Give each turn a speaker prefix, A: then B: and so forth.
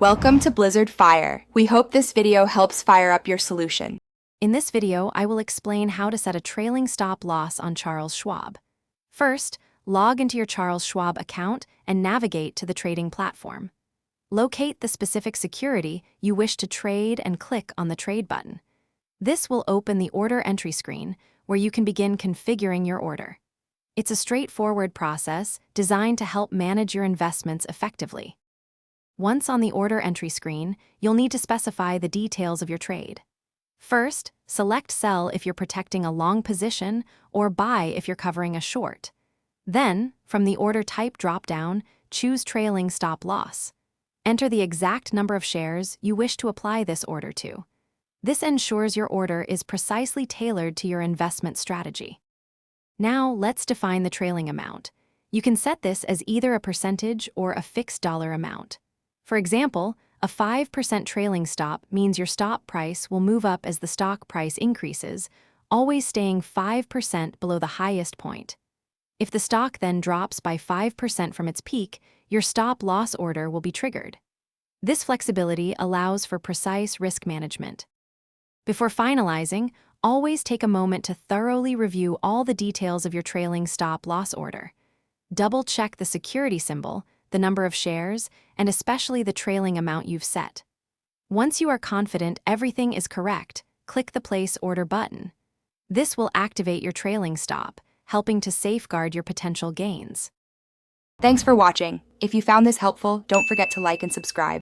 A: Welcome to Blizzard Fire. We hope this video helps fire up your solution.
B: In this video, I will explain how to set a trailing stop loss on Charles Schwab. First, log into your Charles Schwab account and navigate to the trading platform. Locate the specific security you wish to trade and click on the Trade button. This will open the order entry screen, where you can begin configuring your order. It's a straightforward process designed to help manage your investments effectively. Once on the order entry screen, you'll need to specify the details of your trade. First, select sell if you're protecting a long position or buy if you're covering a short. Then, from the order type dropdown, choose trailing stop loss. Enter the exact number of shares you wish to apply this order to. This ensures your order is precisely tailored to your investment strategy. Now, let's define the trailing amount. You can set this as either a percentage or a fixed dollar amount. For example, a 5% trailing stop means your stop price will move up as the stock price increases, always staying 5% below the highest point. If the stock then drops by 5% from its peak, your stop loss order will be triggered. This flexibility allows for precise risk management. Before finalizing, always take a moment to thoroughly review all the details of your trailing stop loss order. Double-check the security symbol, the number of shares, and especially the trailing amount you've set. Once you are confident everything is correct, click the Place Order button. This will activate your trailing stop, helping to safeguard your potential gains.
A: Thanks for watching. If you found this helpful, don't forget to like and subscribe.